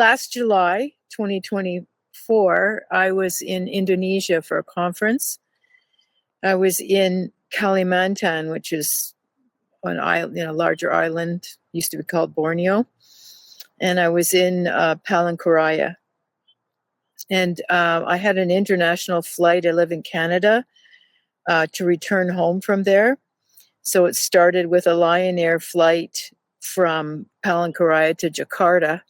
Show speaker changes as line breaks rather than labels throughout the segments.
last July 2024, I was in Indonesia for a conference. I was in Kalimantan, which is an island, larger island, used to be called Borneo. And I was in Palangkaraya. And I had an international flight. I live in Canada to return home from there. So it started with a Lion Air flight from Palangkaraya to Jakarta.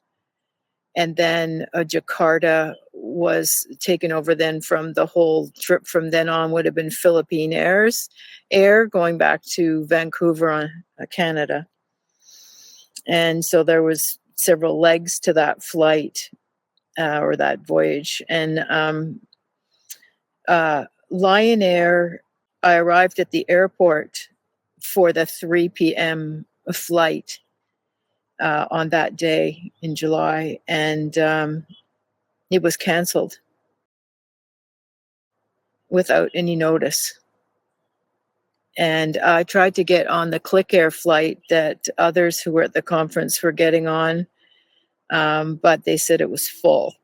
And then Jakarta was taken over then from the whole trip from then on would have been Philippine Air going back to Vancouver, Canada. And so there was several legs to that flight or that voyage. And Lion Air, I arrived at the airport for the 3 p.m. flight on that day in July, and it was canceled without any notice. And I tried to get on the Click Air flight that others who were at the conference were getting on, but they said it was full.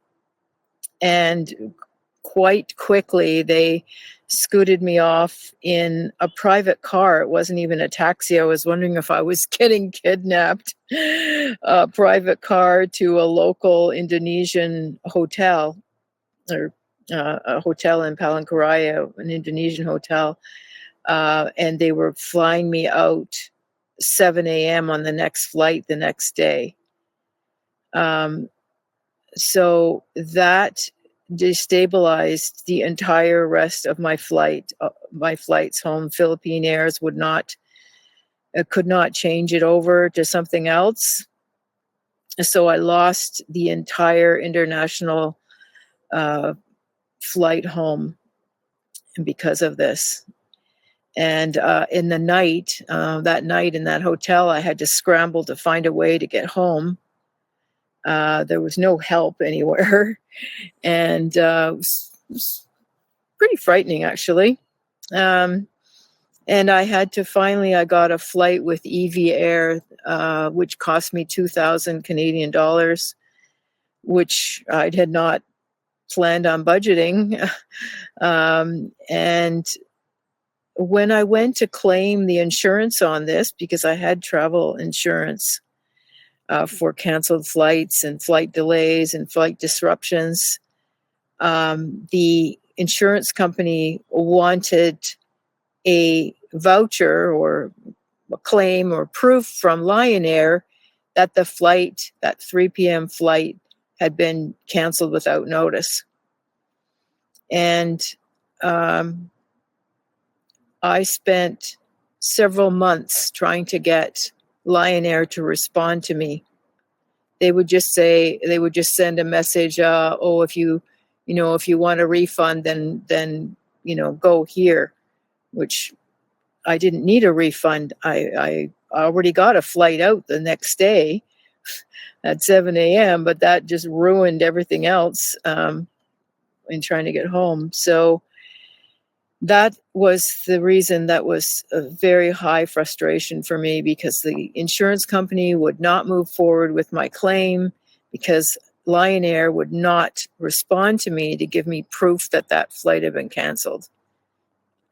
And quite quickly, they scooted me off in a private car. It wasn't even a taxi. I was wondering if I was getting kidnapped. A private car to a local Indonesian hotel, or a hotel in Palangkaraya, an Indonesian hotel. And they were flying me out 7 a.m. on the next flight the next day. So that destabilized the entire rest of my flight. My flights home. Philippine Airs could not change it over to something else. So I lost the entire international flight home because of this. And in the night, that night in that hotel, I had to scramble to find a way to get home. There was no help anywhere. And it was pretty frightening, actually. And I had to I got a flight with EV Air, which cost me 2,000 Canadian dollars, which I had not planned on budgeting. And when I went to claim the insurance on this, because I had travel insurance for canceled flights and flight delays and flight disruptions, the insurance company wanted a voucher or a claim or proof from Lion Air that the flight, that 3 p.m. flight, had been canceled without notice. And I spent several months trying to get Lion Air to respond to me. They would just send a message, if you want a refund, then go here, which I didn't need a refund. I already got a flight out the next day at 7 a.m., but that just ruined everything else in trying to get home. So that was the reason. That was a very high frustration for me, because the insurance company would not move forward with my claim because Lion Air would not respond to me to give me proof that that flight had been canceled.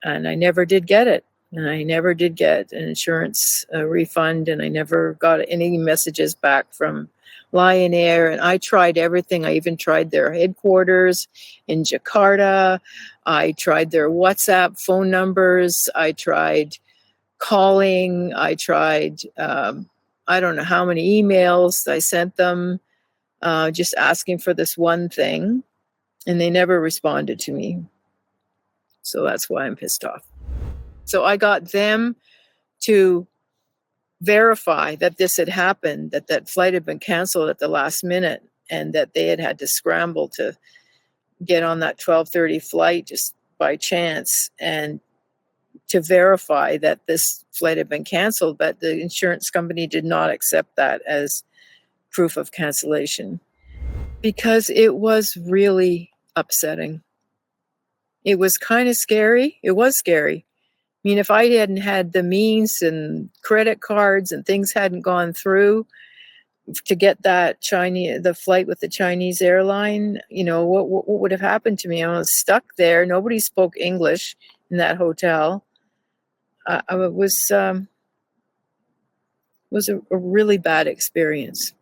And I never did get it. And I never did get an insurance refund. And I never got any messages back from Lion Air. And I tried everything. I even tried their headquarters in Jakarta. I tried their WhatsApp phone numbers. I tried calling. I tried, I don't know how many emails I sent them, just asking for this one thing. And they never responded to me. So that's why I'm pissed off. So I got them to verify that this had happened, that that flight had been canceled at the last minute, and that they had to scramble to get on that 12:30 flight just by chance, and to verify that this flight had been canceled. But the insurance company did not accept that as proof of cancellation, because it was really upsetting. It was kind of scary. It was scary. I mean, if I hadn't had the means and credit cards and things hadn't gone through, to get the flight with the Chinese airline, what would have happened to me? I was stuck there. Nobody spoke English in that hotel. It was a really bad experience.